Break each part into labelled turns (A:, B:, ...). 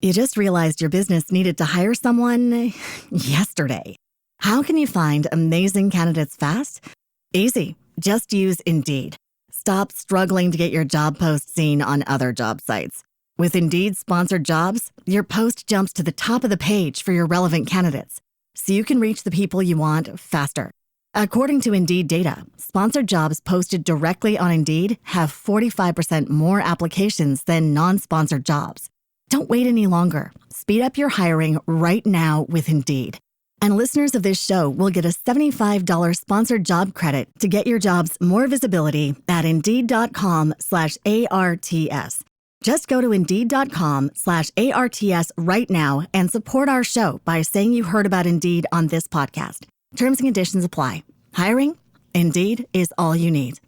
A: You just realized your business needed to hire someone yesterday. How can you find amazing candidates fast? Easy. Just use Indeed. Stop struggling to get your job post seen on other job sites. With Indeed sponsored jobs, your post jumps to the top of the page for your relevant candidates, so you can reach the people you want faster. According to Indeed data, sponsored jobs posted directly on Indeed have 45% more applications than non-sponsored jobs. Don't wait any longer. Speed up your hiring right now with Indeed. And listeners of this show will get a $75 sponsored job credit to get your jobs more visibility at Indeed.com/ARTS. Just go to Indeed.com/ARTS right now and support our show by saying you heard about Indeed on this podcast. Terms and conditions apply. Hiring? Indeed is all you need.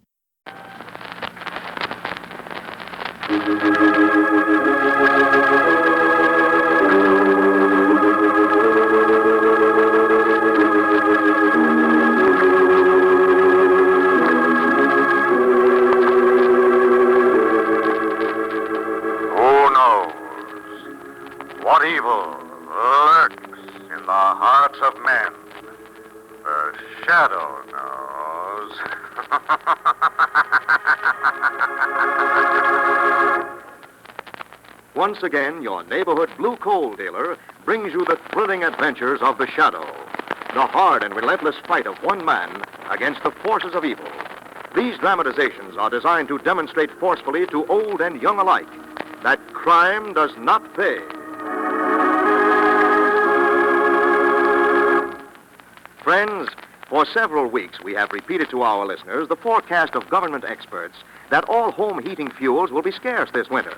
B: What evil lurks in the hearts of men? The shadow knows.
C: Once again, your neighborhood blue coal dealer brings you the thrilling adventures of the Shadow, the hard and relentless fight of one man against the forces of evil. These dramatizations are designed to demonstrate forcefully to old and young alike that crime does not pay. Friends, for several weeks we have repeated to our listeners the forecast of government experts that all home heating fuels will be scarce this winter.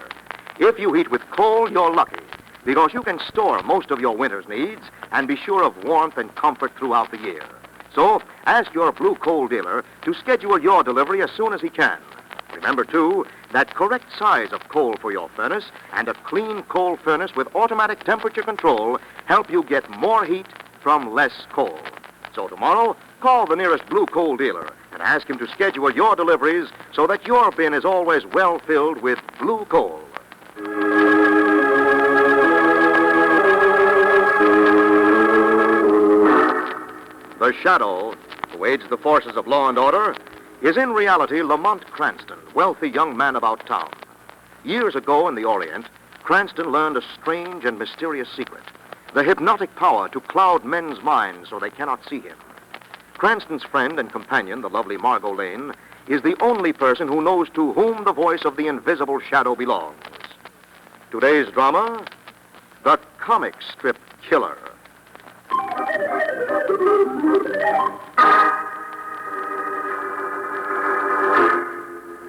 C: If you heat with coal, you're lucky, because you can store most of your winter's needs and be sure of warmth and comfort throughout the year. So, ask your blue coal dealer to schedule your delivery as soon as he can. Remember, too, that correct size of coal for your furnace and a clean coal furnace with automatic temperature control help you get more heat from less coal. So tomorrow, call the nearest blue coal dealer and ask him to schedule your deliveries so that your bin is always well filled with blue coal. The Shadow, who aids the forces of law and order, is in reality Lamont Cranston, wealthy young man about town. Years ago in the Orient, Cranston learned a strange and mysterious secret, the hypnotic power to cloud men's minds so they cannot see him. Cranston's friend and companion, the lovely Margot Lane, is the only person who knows to whom the voice of the invisible shadow belongs. Today's drama, The Comic Strip Killer.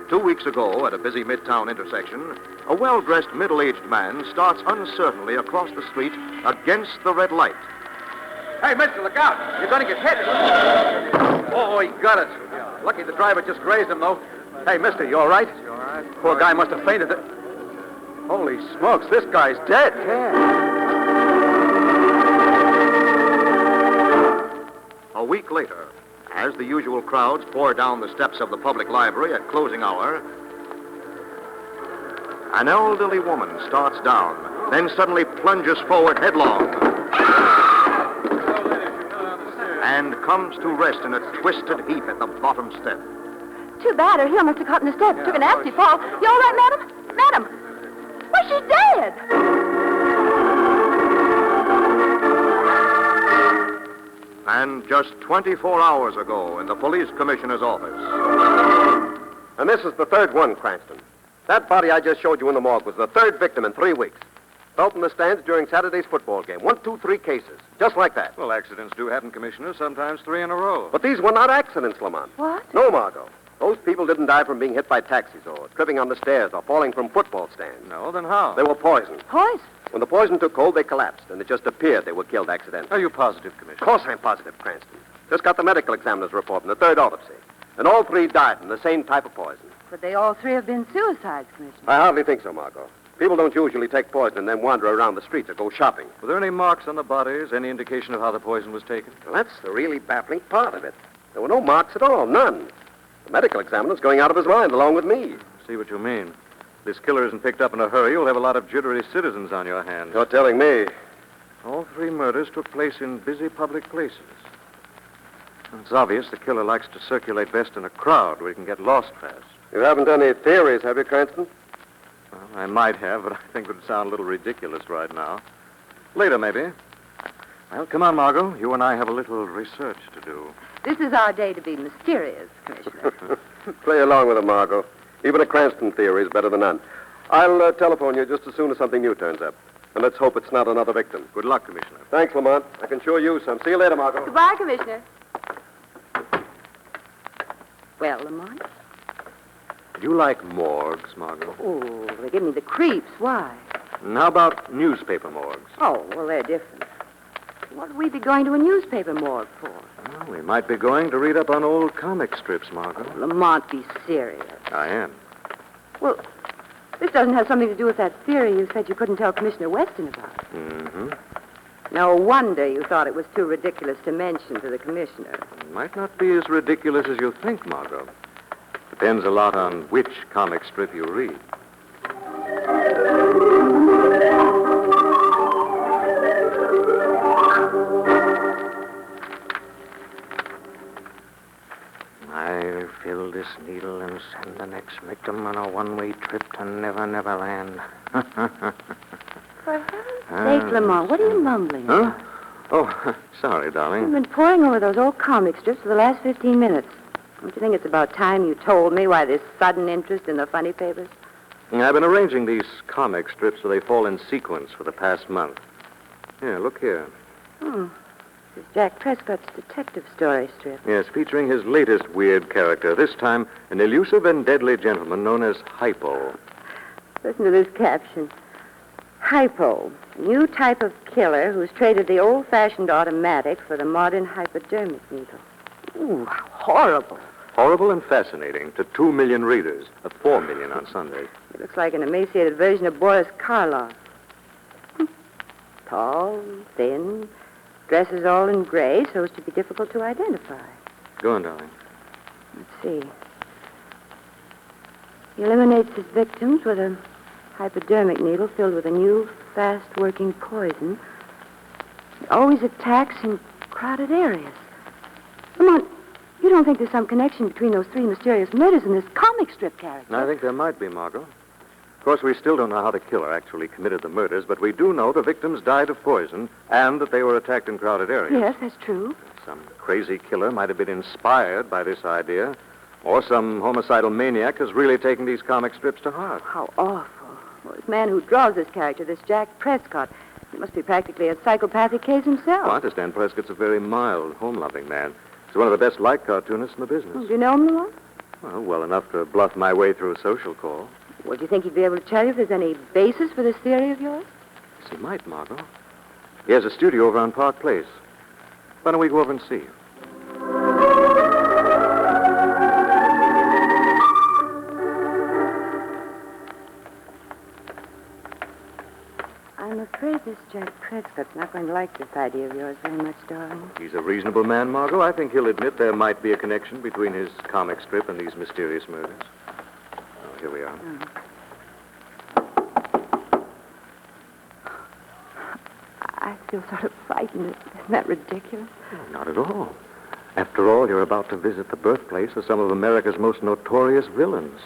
C: Two weeks ago, at a busy midtown intersection, a well-dressed middle-aged man starts uncertainly across the street against the red light.
D: Hey, mister, look out. You're going to get hit. Oh, he got it. Lucky the driver just grazed him, though. Hey, mister, you all right?
E: You all right?
D: Poor guy must have fainted. Holy smokes, this guy's dead.
C: A week later, as the usual crowds pour down the steps of the public library at closing hour, an elderly woman starts down, then suddenly plunges forward headlong and comes to rest in a twisted heap at the bottom step.
F: Too bad her heel must have caught in the steps. Took a nasty fall. You all right, madam? Madam? Why, she's dead.
C: And just 24 hours ago in the police commissioner's office.
E: And this is the third one, Cranston. That body I just showed you in the morgue was the third victim in 3 weeks. Felt in the stands during Saturday's football game. 1, 2, 3 cases. Just like that.
D: Well, accidents do happen, Commissioner, sometimes 3 in a row.
E: But these were not accidents, Lamont.
F: What?
E: No, Margot. Those people didn't die from being hit by taxis or tripping on the stairs or falling from football stands.
D: No, then how?
E: They were poisoned.
F: Poison?
E: When the poison took hold, they collapsed, and it just appeared they were killed accidentally.
D: Are you positive, Commissioner?
E: Of course I'm positive, Cranston. Just got the medical examiner's report from the third autopsy. And all 3 died from the same type of poison.
F: Could they all 3 have been suicides, Commissioner?
E: I hardly think so, Margot. People don't usually take poison and then wander around the streets or go shopping.
D: Were there any marks on the bodies? Any indication of how the poison was taken?
E: Well, that's the really baffling part of it. There were no marks at all, none. The medical examiner's going out of his mind along with me.
D: See what you mean. this killer isn't picked up in a hurry, you'll have a lot of jittery citizens on your hands.
E: You're telling me.
D: All 3 murders took place in busy public places. It's obvious the killer likes to circulate best in a crowd where he can get lost fast.
E: You haven't any theories, have you, Cranston?
D: Well, I might have, but I think it would sound a little ridiculous right now. Later, maybe. Well, come on, Margot. You and I have a little research to do.
F: This is our day to be mysterious, Commissioner.
E: Play along with it, Margot. Even a Cranston theory is better than none. I'll telephone you just as soon as something new turns up. And let's hope it's not another victim.
D: Good luck, Commissioner.
E: Thanks, Lamont. I can sure use some. See you later, Margot.
F: Goodbye, Commissioner. Well, Lamont?
D: You like morgues, Margot?
F: Oh, they give me the creeps. Why?
D: And how about newspaper morgues?
F: Oh, well, they're different. What would we be going to a newspaper morgue for?
D: Well, we might be going to read up on old comic strips, Margot.
F: Lamont, be serious.
D: I am.
F: Well, this doesn't have something to do with that theory you said you couldn't tell Commissioner Weston about.
D: Mm-hmm.
F: No wonder you thought it was too ridiculous to mention to the commissioner.
D: It might not be as ridiculous as you think, Margot. Depends a lot on which comic strip you read. I fill this needle and send the next victim on a one-way trip to Never Never Land.
F: For heaven's sake, Lamont, what are you mumbling
D: Huh?
F: about?
D: Oh, sorry,
F: You've
D: darling.
F: been poring over those old comic strips for the last 15 minutes. Don't you think it's about time you told me why this sudden interest in the funny papers?
D: I've been arranging these comic strips so they fall in sequence for the past month. Here, look here.
F: This is Jack Prescott's detective story strip.
D: Yes, featuring his latest weird character, this time an elusive and deadly gentleman known as Hypo.
F: Listen to this caption. Hypo, a new type of killer who's traded the old-fashioned automatic for the modern hypodermic needle. Ooh, how horrible.
D: Horrible and fascinating to 2 million readers, 4 million on Sunday.
F: It looks like an emaciated version of Boris Karloff. Tall, thin, dresses all in gray so as to be difficult to identify.
D: Go on, darling.
F: Let's see. He eliminates his victims with a hypodermic needle filled with a new, fast-working poison. He always attacks in crowded areas. Lamont, you don't think there's some connection between those 3 mysterious murders and this comic strip character?
D: I think there might be, Margot. Of course, we still don't know how the killer actually committed the murders, but we do know the victims died of poison and that they were attacked in crowded areas.
F: Yes, that's true.
D: Some crazy killer might have been inspired by this idea, or some homicidal maniac has really taken these comic strips to heart.
F: How awful. Well, this man who draws this character, this Jack Prescott, he must be practically a psychopathic case himself.
D: Well, I understand Prescott's a very mild, home-loving man. He's one of the best light cartoonists in the business.
F: Do you know him, Lamont?
D: Well enough to bluff my way through a social call.
F: Well, do you think he'd be able to tell you if there's any basis for this theory of yours?
D: Yes, he might, Margot. He has a studio over on Park Place. Why don't we go over and see?
F: I'm afraid this Jack Prescott's not going to like this idea of yours very much, darling.
D: He's a reasonable man, Margot. I think he'll admit there might be a connection between his comic strip and these mysterious murders. Oh, here we are.
F: I feel sort of frightened. Isn't that ridiculous?
D: Not at all. After all, you're about to visit the birthplace of some of America's most notorious villains.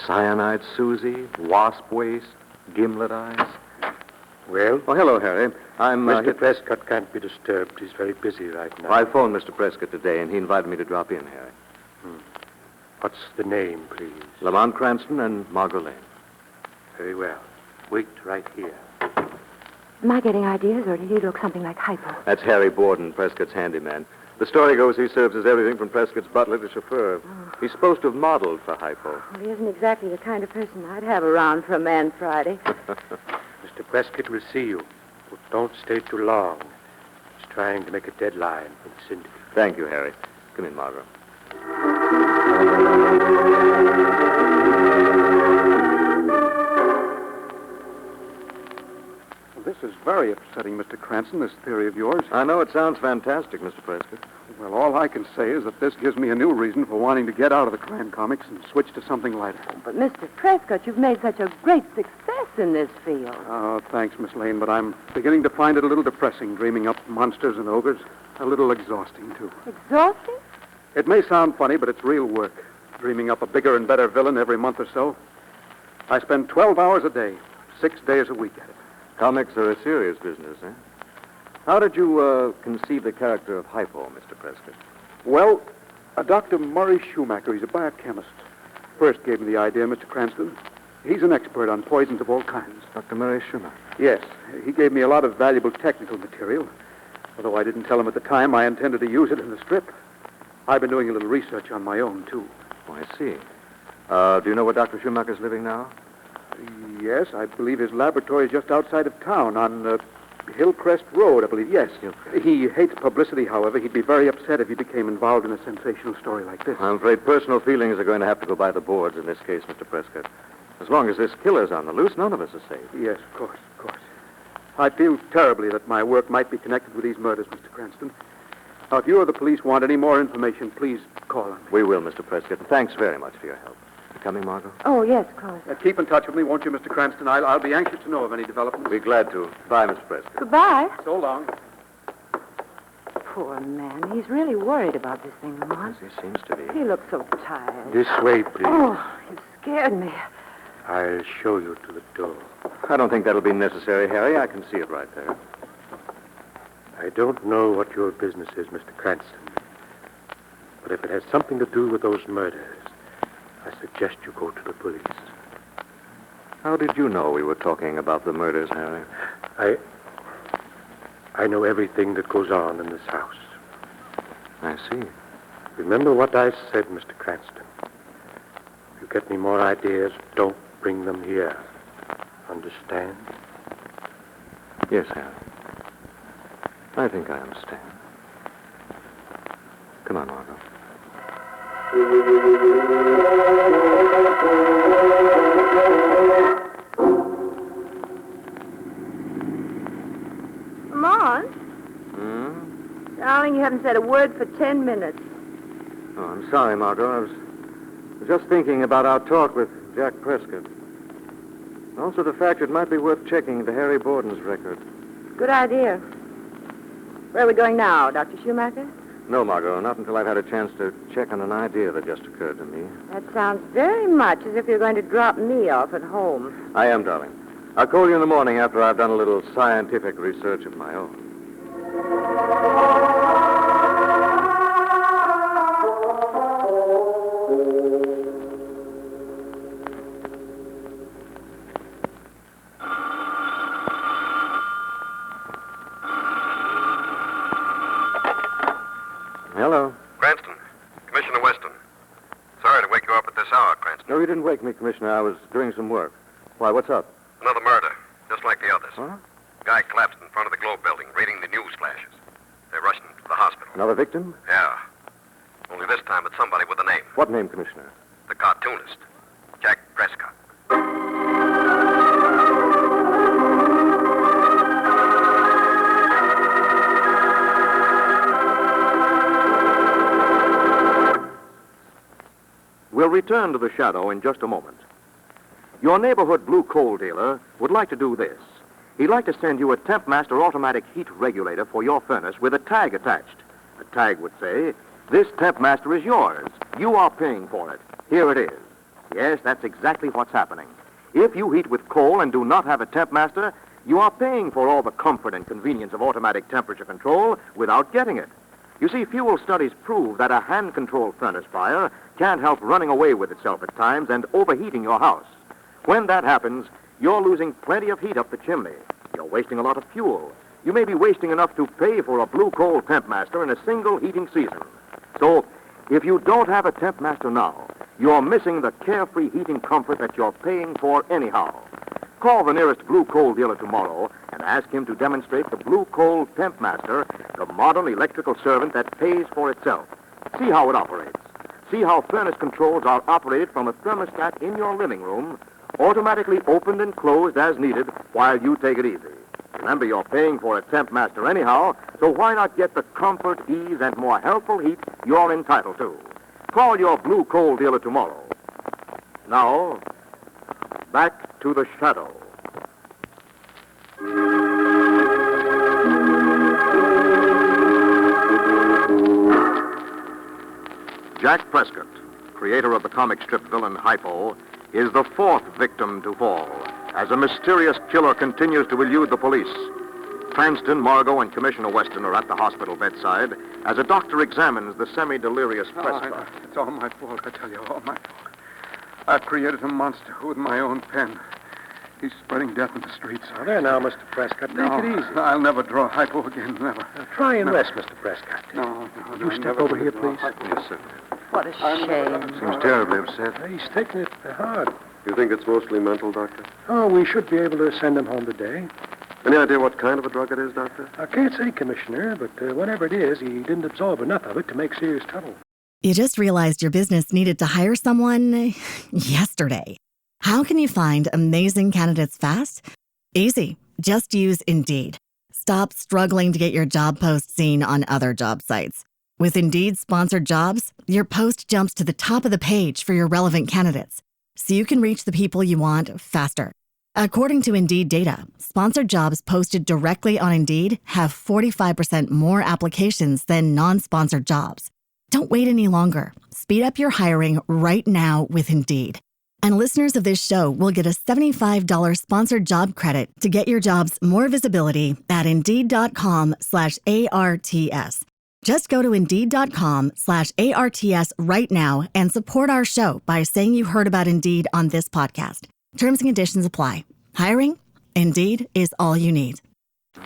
D: Cyanide Susie, Wasp Waist, Gimlet Eyes.
G: Well?
D: Oh, hello, Harry. I'm...
G: Mr. Prescott can't be disturbed. He's very busy right now.
D: I phoned Mr. Prescott today, and he invited me to drop in, Harry.
G: What's the name, please?
D: Lamont Cranston and Margot Lane.
G: Very well. Wait right here.
F: Am I getting ideas, or did he look something like Hypo?
D: That's Harry Borden, Prescott's handyman. The story goes he serves as everything from Prescott's butler to chauffeur. He's supposed to have modeled for Hypo.
F: Well, he isn't exactly the kind of person I'd have around for a man Friday.
G: Mr. Prescott will see you. But don't stay too long. He's trying to make a deadline for the syndicate.
D: Thank you, Harry. Come in, Margot.
H: This is very upsetting, Mr. Cranston, this theory of yours.
D: I know it sounds fantastic, Mr. Prescott.
H: Well, all I can say is that this gives me a new reason for wanting to get out of the crime comics and switch to something lighter.
F: But, Mr. Prescott, you've made such a great success in this field.
H: Oh, thanks, Miss Lane, but I'm beginning to find it a little depressing, dreaming up monsters and ogres. A little exhausting, too.
F: Exhausting?
H: It may sound funny, but it's real work, dreaming up a bigger and better villain every month or so. I spend 12 hours a day, 6 days a week at it.
D: Comics are a serious business, eh? How did you conceive the character of Hypo, Mr. Prescott?
H: Well, Dr. Murray Schumacher, he's a biochemist, first gave me the idea, Mr. Cranston. He's an expert on poisons of all kinds.
D: Dr. Murray Schumacher?
H: Yes, he gave me a lot of valuable technical material. Although I didn't tell him at the time I intended to use it in the strip. I've been doing a little research on my own, too.
D: Oh, I see. Do you know where Dr. Schumacher's living now?
H: Yes, I believe his laboratory is just outside of town on Hillcrest Road, I believe. Yes. He hates publicity, however. He'd be very upset if he became involved in a sensational story like this.
D: I'm afraid personal feelings are going to have to go by the boards in this case, Mr. Prescott. As long as this killer's on the loose, none of us are safe.
H: Yes, of course. I feel terribly that my work might be connected with these murders, Mr. Cranston. Now, if you or the police want any more information, please call on me.
D: We will, Mr. Prescott. Thanks very much for your help. You coming, Margot?
F: Oh, yes, of course.
H: Keep in touch with me, won't you, Mr. Cranston? I'll be anxious to know of any developments.
D: Be glad to. Bye, Mr. Prescott.
F: Goodbye.
H: So long.
F: Poor man. He's really worried about this thing, Lamont.
D: Yes, he seems to be.
F: He looks so tired.
G: This way, please.
F: Oh, you scared me.
G: I'll show you to the door.
D: I don't think that'll be necessary, Harry. I can see it right there.
G: I don't know what your business is, Mr. Cranston. But if it has something to do with those murders, I suggest you go to the police.
D: How did you know we were talking about the murders, Harry?
G: I know everything that goes on in this house.
D: I see.
G: Remember what I said, Mr. Cranston. If you get any more ideas, don't bring them here. Understand?
D: Yes, Harry. I think I understand. Come on, Margot.
F: Lamont? Darling, you haven't said a word for 10 minutes.
D: Oh, I'm sorry, Margot. I was just thinking about our talk with Jack Prescott. Also the fact it might be worth checking into Harry Borden's record.
F: Good idea. Where are we going now, Dr. Schumacher?
D: No, Margot, not until I've had a chance to check on an idea that just occurred to me.
F: That sounds very much as if you're going to drop me off at home.
D: I am, darling. I'll call you in the morning after I've done a little scientific research of my own. Hello.
B: Cranston. Commissioner Weston. Sorry to wake you up at this hour, Cranston.
D: No, you didn't wake me, Commissioner. I was doing some work. Why, what's up?
B: Another murder, just like the others.
D: Huh?
B: Guy collapsed in front of the Globe building, reading the news flashes. They're rushing him to the hospital.
D: Another victim?
B: Yeah. Only this time it's somebody with a name.
D: What name, Commissioner?
B: The cartoonist. Jack Prescott.
C: We'll return to the shadow in just a moment. Your neighborhood blue coal dealer would like to do this. He'd like to send you a Tempmaster automatic heat regulator for your furnace with a tag attached. The tag would say, "This Tempmaster is yours. You are paying for it. Here it is." Yes, that's exactly what's happening. If you heat with coal and do not have a Tempmaster, you are paying for all the comfort and convenience of automatic temperature control without getting it. You see, fuel studies prove that a hand-controlled furnace fire can't help running away with itself at times and overheating your house. When that happens, you're losing plenty of heat up the chimney. You're wasting a lot of fuel. You may be wasting enough to pay for a blue coal Tempmaster in a single heating season. So, if you don't have a Tempmaster now, you're missing the carefree heating comfort that you're paying for anyhow. Call the nearest blue coal dealer tomorrow and ask him to demonstrate the blue coal Tempmaster, the modern electrical servant that pays for itself. See how it operates. See how furnace controls are operated from a thermostat in your living room, automatically opened and closed as needed while you take it easy. Remember, you're paying for a temp master anyhow, so why not get the comfort, ease, and more healthful heat you're entitled to? Call your blue coal dealer tomorrow. Now, back to the shadow. Jack Prescott, creator of the comic strip villain Hypo, is the fourth victim to fall as a mysterious killer continues to elude the police. Cranston, Margot, and Commissioner Weston are at the hospital bedside as a doctor examines the semi-delirious Prescott.
H: It's all my fault, I tell you, all my fault. I've created a monster with my own pen. He's spreading death in the streets.
G: Now, there now, Mr. Prescott. Take it easy.
H: I'll never draw hypo again, never.
G: Try and rest, Mr. Prescott.
H: No.
G: You step over here, please.
C: Yes, sir.
F: What a shame.
C: Seems terribly upset.
G: He's taking it hard.
E: You think it's mostly mental, Doctor?
G: Oh, we should be able to send him home today.
E: Any idea what kind of a drug it is, Doctor?
G: I can't say, Commissioner, but whatever it is, he didn't absorb enough of it to make serious trouble.
A: You just realized your business needed to hire someone yesterday. How can you find amazing candidates fast? Easy. Just use Indeed. Stop struggling to get your job post seen on other job sites. With Indeed sponsored jobs, your post jumps to the top of the page for your relevant candidates, so you can reach the people you want faster. According to Indeed data, sponsored jobs posted directly on Indeed have 45% more applications than non-sponsored jobs. Don't wait any longer. Speed up your hiring right now with Indeed. And listeners of this show will get a $75 sponsored job credit to get your jobs more visibility at Indeed.com/ARTS. Just go to Indeed.com/ARTS right now and support our show by saying you heard about Indeed on this podcast. Terms and conditions apply. Hiring? Indeed is all you need.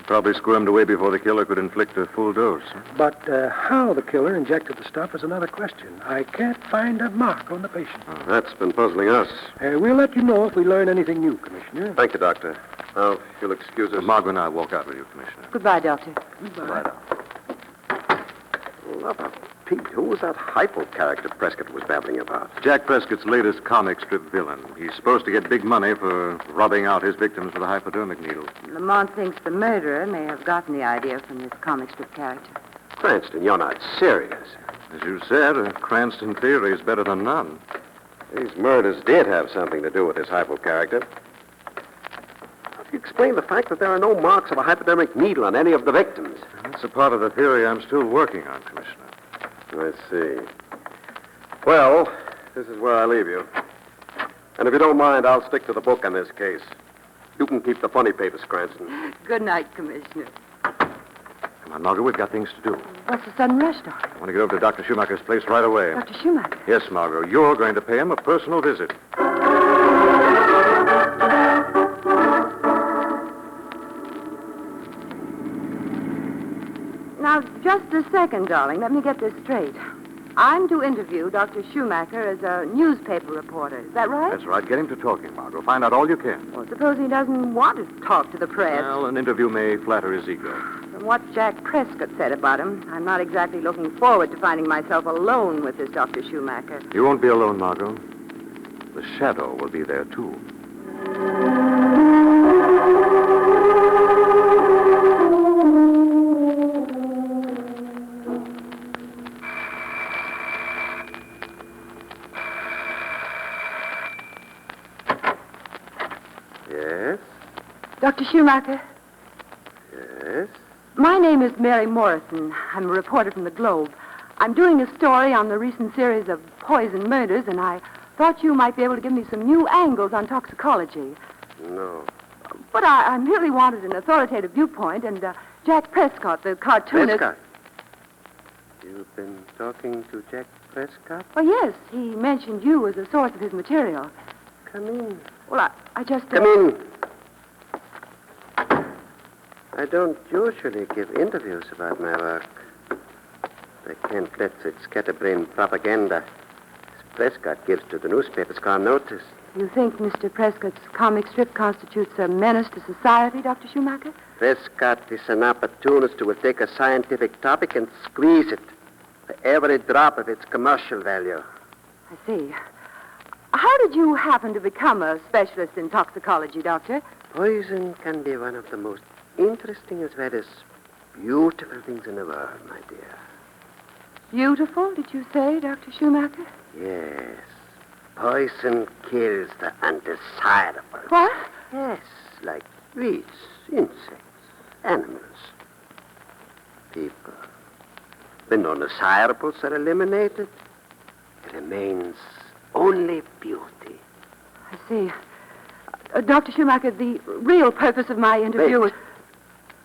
C: Probably squirmed away before the killer could inflict a full dose.
G: But how the killer injected the stuff is another question. I can't find a mark on the patient.
E: That's been puzzling us.
G: We'll let you know if we learn anything new, Commissioner.
E: Thank you, Doctor. Now, if you'll excuse us.
C: Margot and I walk out with you, Commissioner.
F: Goodbye, Doctor.
E: Right up. Love of Pete, who was that hypo character Prescott was babbling about?
C: Jack Prescott's latest comic strip villain. He's supposed to get big money for rubbing out his victims with a hypodermic needle.
F: Lamont thinks the murderer may have gotten the idea from this comic strip character.
E: Cranston, you're not serious.
C: As you said, a Cranston theory is better than none.
E: These murders did have something to do with this hypo character. How do you explain the fact that there are no marks of a hypodermic needle on any of the victims?
C: That's a part of the theory I'm still working on, Commissioner.
E: I see. Well, this is where I leave you. And if you don't mind, I'll stick to the book on this case. You can keep the funny papers, Cranston.
F: Good night, Commissioner.
C: Come on, Margaret, we've got things to do.
F: What's the sudden rush, Doctor?
C: I want to get over to Dr. Schumacher's place right away.
F: Dr. Schumacher?
C: Yes, Margot, you're going to pay him a personal visit.
F: Now, just a second, darling. Let me get this straight. I'm to interview Dr. Schumacher as a newspaper reporter. Is that right?
C: That's right. Get him to talking, Margot. Find out all you can.
F: Well, suppose he doesn't want to talk to the press.
C: Well, an interview may flatter his ego.
F: From what Jack Prescott said about him, I'm not exactly looking forward to finding myself alone with this Dr. Schumacher.
C: You won't be alone, Margot. The shadow will be there, too.
E: Yes?
F: Dr. Schumacher,
E: Yes?
F: my name is Mary Morrison. I'm a reporter from the Globe. I'm doing a story on the recent series of poison murders, and I thought you might be able to give me some new angles on toxicology.
E: No.
F: But I merely wanted an authoritative viewpoint, and Jack Prescott, the cartoonist...
E: Prescott? You've been talking to Jack Prescott?
F: Oh, yes, he mentioned you as a source of his material.
E: Come in.
F: Well, I just...
E: Come in. I don't usually give interviews about my work. I can't let it scatterbrain propaganda. Prescott gives to the newspapers can't notice.
F: You think Mr. Prescott's comic strip constitutes a menace to society, Dr. Schumacher?
E: Prescott is an opportunist who will take a scientific topic and squeeze it for every drop of its commercial value.
F: I see. How did you happen to become a specialist in toxicology, Doctor?
E: Poison can be one of the most
I: interesting as well as beautiful things in the world, my dear.
F: Beautiful, did you say, Dr. Schumacher?
I: Yes. Poison kills the undesirable.
F: What?
I: Yes, like weeds, insects, animals, people. When undesirables are eliminated, it remains only beauty.
F: I see. Dr. Schumacher, the real purpose of my interview
I: Wait.
F: was...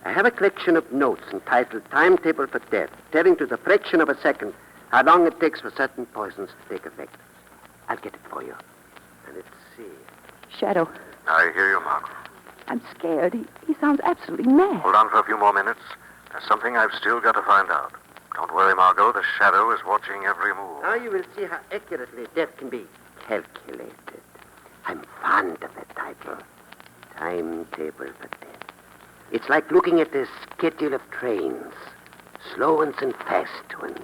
I: I have a collection of notes entitled Timetable for Death, telling to the fraction of a second how long it takes for certain poisons to take effect. I'll get it for you. And let's see.
F: Shadow,
B: I hear you, Margot.
F: I'm scared. He sounds absolutely mad.
B: Hold on for a few more minutes. There's something I've still got to find out. Don't worry, Margot. The shadow is watching every move.
I: Now you will see how accurately death can be calculated. I'm fond of that title. Timetable for Death. It's like looking at the schedule of trains. Slow ones and fast ones.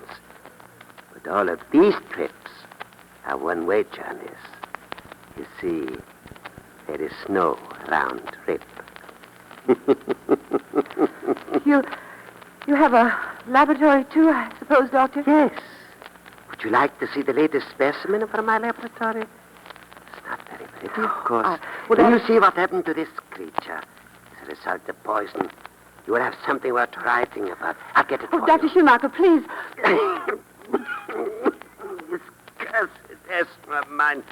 I: But all of these trips are one-way journeys. You see, there is no round trip.
F: You have a laboratory, too, I suppose, Doctor?
I: Yes. Would you like to see the latest specimen from my laboratory? It's not very pretty, of course. When you see what happened to this creature as a result of poison, you will have something worth writing about. I'll get it for
F: Dr.
I: you.
F: Schumacher, please.
I: This cursed asthma of mine.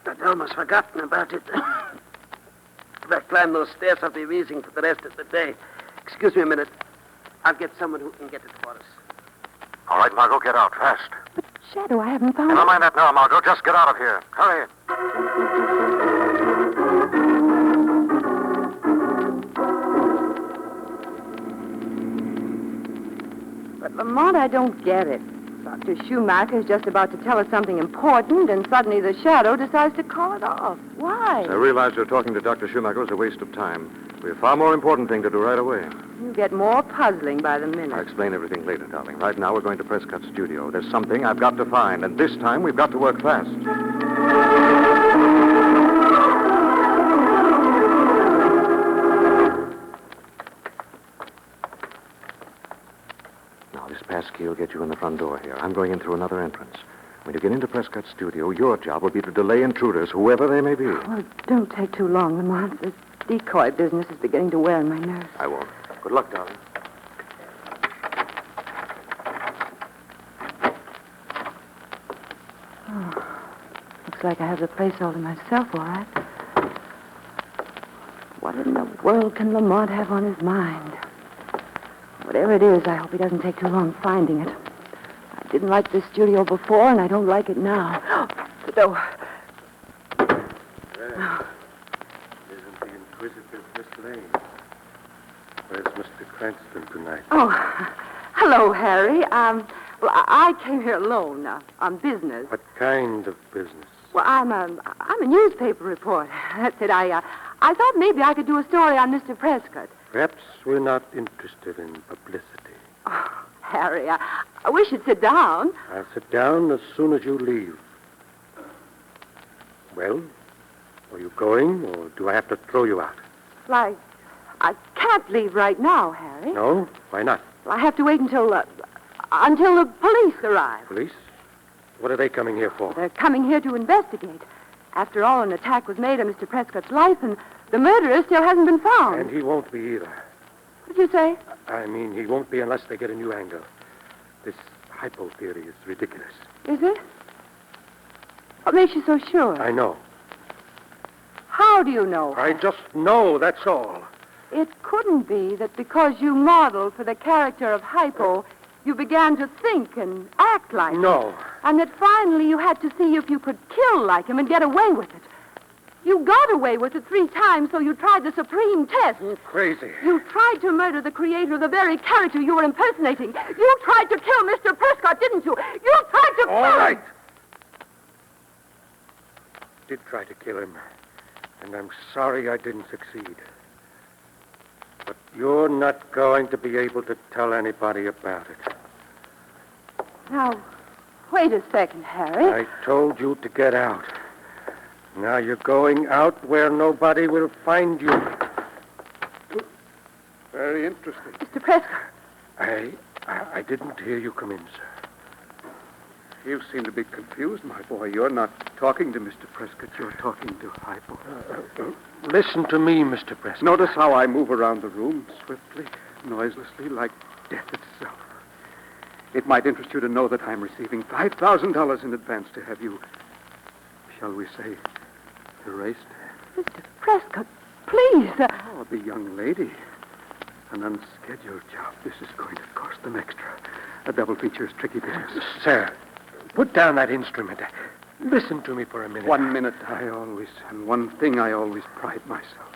I: I'd almost forgotten about it. If I climb those stairs, I'll be wheezing for the rest of the day. Excuse me a minute. I'll get someone who can get it for us.
B: All right, Margot, get out fast.
F: But, Shadow, I haven't found...
B: Never mind that now, Margot. Just get out of here. Hurry.
F: But, Lamont, I don't get it. Dr. Schumacher is just about to tell us something important, and suddenly the shadow decides to call it off. Why?
D: I realize you're talking to Dr. Schumacher is a waste of time. We have a far more important thing to do right away.
F: You get more puzzling by the minute.
D: I'll explain everything later, darling. Right now, we're going to Prescott's studio. There's something I've got to find, and this time we've got to work fast. Now, this passkey will get you in the front door here. I'm going in through another entrance. When you get into Prescott's studio, your job will be to delay intruders, whoever they may be.
F: Well, don't take too long, Lamont. This decoy business is beginning to wear on my nerves.
D: I won't. Good luck, darling.
F: Looks like I have the place all to myself, all right. What in the world can Lamont have on his mind? Whatever it is, I hope he doesn't take too long finding it. I didn't like this studio before, and I don't like it now. The door.
G: Isn't the inquisitive Miss Lane? Where's Mr. Cranston tonight?
F: Oh, hello, Harry. Well, I came here alone on business.
G: What kind of business?
F: Well, I'm a newspaper reporter. That's it. I thought maybe I could do a story on Mr. Prescott.
G: Perhaps we're not interested in publicity.
F: Oh, Harry, I wish you'd sit down.
G: I'll sit down as soon as you leave. Well, are you going, or do I have to throw you out?
F: Well, I can't leave right now, Harry.
G: No? Why not?
F: Well, I have to wait until the police arrive.
G: Police? What are they coming here for?
F: They're coming here to investigate. After all, an attack was made on Mr. Prescott's life, and the murderer still hasn't been found.
G: And he won't be either.
F: What did you say?
G: I mean, he won't be unless they get a new angle. This hypo theory is ridiculous.
F: Is it? What makes you so sure?
G: I know.
F: How do you know?
G: I just know, that's all.
F: It couldn't be that because you modeled for the character of Hypo, you began to think and act like him.
G: No.
F: And that finally you had to see if you could kill like him and get away with it. You got away with it 3 times, so you tried the supreme test.
G: You're crazy.
F: You tried to murder the creator of the very character you were impersonating. You tried to kill Mr. Prescott, didn't you? You tried to kill
G: All right.
F: him.
G: Did try to kill him, and I'm sorry I didn't succeed. But you're not going to be able to tell anybody about it.
F: Now, wait a second, Harry.
G: I told you to get out. Now you're going out where nobody will find you.
H: Very interesting.
F: Mr. Prescott.
G: I didn't hear you come in, sir.
H: You seem to be confused, my boy. You're not talking to Mr. Prescott. You're talking to Hypo.
G: Listen to me, Mr. Prescott.
H: Notice how I move around the room, swiftly, noiselessly, like death itself. It might interest you to know that I'm receiving $5,000 in advance to have you, shall we say, erased.
F: Mr. Prescott, please.
H: Oh, the young lady. An unscheduled job. This is going to cost them extra. A double feature is tricky business.
G: Sir, put down that instrument. Listen to me for a minute.
H: 1 minute, and one thing I always pride myself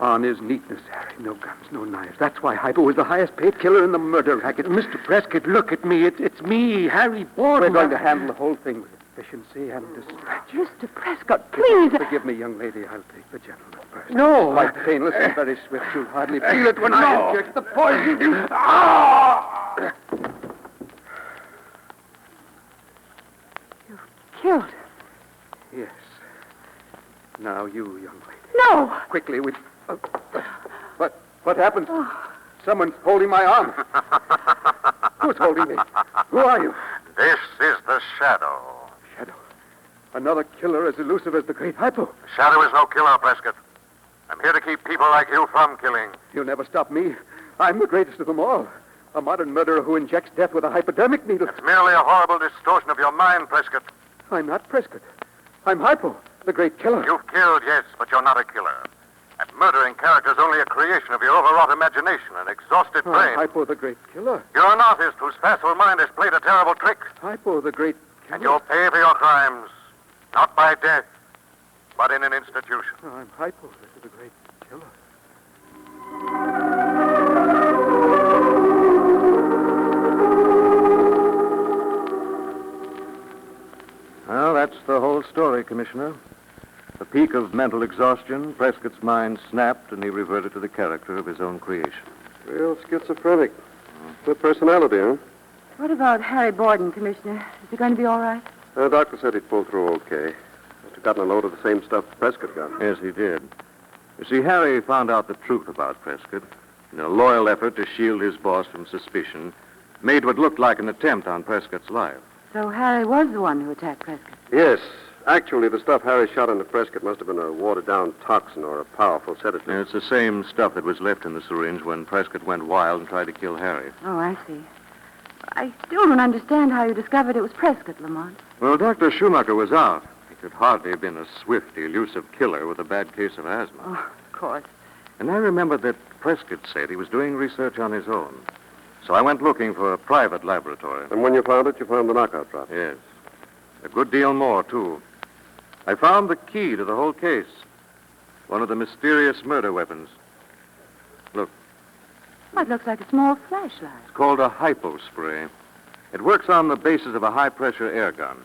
H: on is neatness, Harry. No guns, no knives. That's why Hypo is the highest paid killer in the murder racket.
G: Mr. Prescott, look at me. It's me, Harry Borden.
H: We're going to handle the whole thing with efficiency and distraction.
F: Mr. Prescott, please.
H: Forgive me, young lady. I'll take the gentleman first.
G: No.
H: Quite painless and very swift. You'll hardly feel it when I inject the poison.
F: You've killed.
H: Yes. Now you, young lady.
F: No.
H: Quickly, what happened? Someone's holding my arm. Who's holding me? Who are you?
B: This is the Shadow.
H: Shadow. Another killer as elusive as the great Hypo.
B: The Shadow is no killer, Prescott. I'm here to keep people like you from killing.
H: You'll never stop me. I'm the greatest of them all. A modern murderer who injects death with a hypodermic needle.
B: It's merely a horrible distortion of your mind, Prescott.
H: I'm not Prescott. I'm Hypo, the great killer.
B: You've killed, yes, but you're not a killer. And murdering character's only a creation of your overwrought imagination and exhausted brain.
H: Hypo, the great killer.
B: You're an artist whose facile mind has played a terrible trick.
H: Hypo, the great killer.
B: And you'll pay for your crimes, not by death, but in an institution.
H: I'm Hypo, the great killer.
D: Well, that's the whole story, Commissioner. The peak of mental exhaustion, Prescott's mind snapped, and he reverted to the character of his own creation.
E: Real schizophrenic. Good personality, huh?
F: What about Harry Borden, Commissioner? Is he going to be all right?
E: The doctor said he'd pull through okay. Must have gotten a load of the same stuff Prescott got.
D: Yes, he did. You see, Harry found out the truth about Prescott. In a loyal effort to shield his boss from suspicion, made what looked like an attempt on Prescott's life.
F: So Harry was the one who attacked Prescott?
E: Yes. Actually, the stuff Harry shot into Prescott must have been a watered-down toxin or a powerful sedative.
D: And it's the same stuff that was left in the syringe when Prescott went wild and tried to kill Harry.
F: Oh, I see. I still don't understand how you discovered it was Prescott, Lamont.
D: Well, Dr. Schumacher was out. He could hardly have been a swift, elusive killer with a bad case of asthma.
F: Oh, of course.
D: And I remembered that Prescott said he was doing research on his own. So I went looking for a private laboratory.
E: And when you found it, you found the knockout drop.
D: Yes. A good deal more, too. I found the key to the whole case. One of the mysterious murder weapons. Look,
F: It looks like a small flashlight.
D: it's called a hypo spray. It works on the basis of a high-pressure air gun.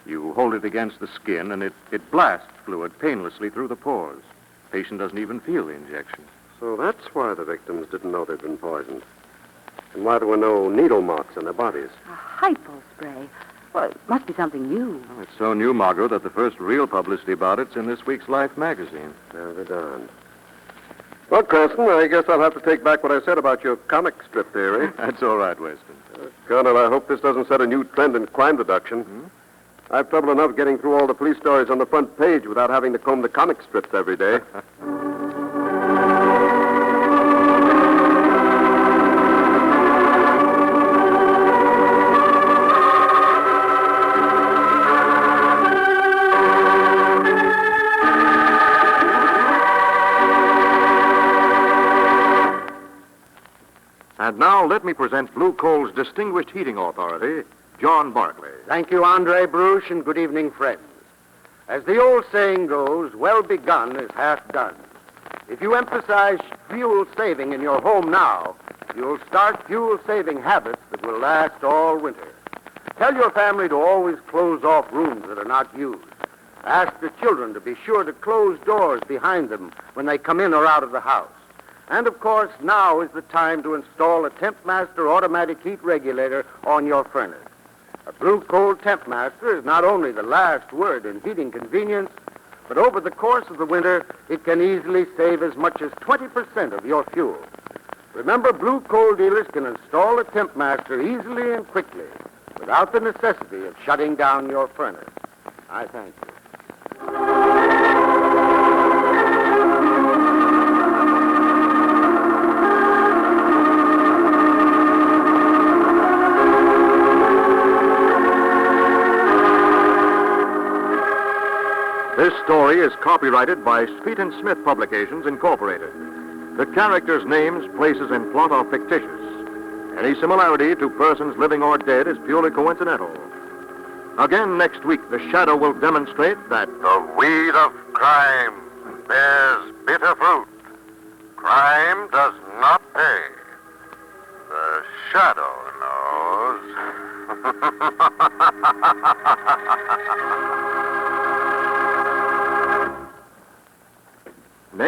D: You hold it against the skin, and it blasts fluid painlessly through the pores. The patient doesn't even feel the injection.
E: So that's why the victims didn't know they'd been poisoned. And why there were no needle marks on their bodies.
F: A hypo spray. Well, it must be something new.
D: Well, it's so new, Margot, that the first real publicity about it's in this week's Life magazine.
E: Now they're darned. Well, Cranston, I guess I'll have to take back what I said about your comic strip theory.
D: That's all right, Weston.
E: Colonel, I hope this doesn't set a new trend in crime deduction. I've trouble enough getting through all the police stories on the front page without having to comb the comic strips every day.
C: And now let me present Blue Coal's distinguished heating authority, John Barclay.
I: Thank you, Andre Bruce, and good evening, friends. As the old saying goes, well begun is half done. If you emphasize fuel saving in your home now, you'll start fuel-saving habits that will last all winter. Tell your family to always close off rooms that are not used. Ask the children to be sure to close doors behind them when they come in or out of the house. And, of course, now is the time to install a TempMaster automatic heat regulator on your furnace. A Blue Coal TempMaster is not only the last word in heating convenience, but over the course of the winter, it can easily save as much as 20% of your fuel.
J: Remember, Blue Coal dealers can install a temp master easily and quickly without the necessity of shutting down your furnace. I thank you.
C: This story is copyrighted by Speet and Smith Publications, Incorporated. The characters' names, places, and plot are fictitious. Any similarity to persons living or dead is purely coincidental. Again, next week, the shadow will demonstrate that
B: The weed of crime bears bitter fruit. Crime does not pay. The shadow knows.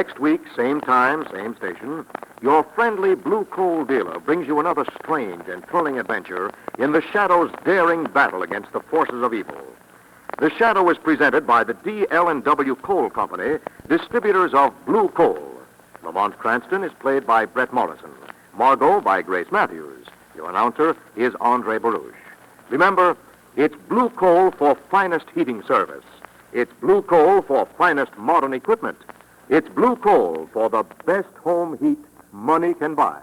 C: next week, same time, same station, your friendly Blue Coal dealer brings you another strange and thrilling adventure in the Shadow's daring battle against the forces of evil. The Shadow is presented by the D.L.&W. Coal Company, distributors of Blue Coal. Lamont Cranston is played by Brett Morrison. Margot by Grace Matthews. Your announcer is Andre Baruch. Remember, it's Blue Coal for finest heating service. It's Blue Coal for finest modern equipment. It's Blue Coal for the best home heat money can buy.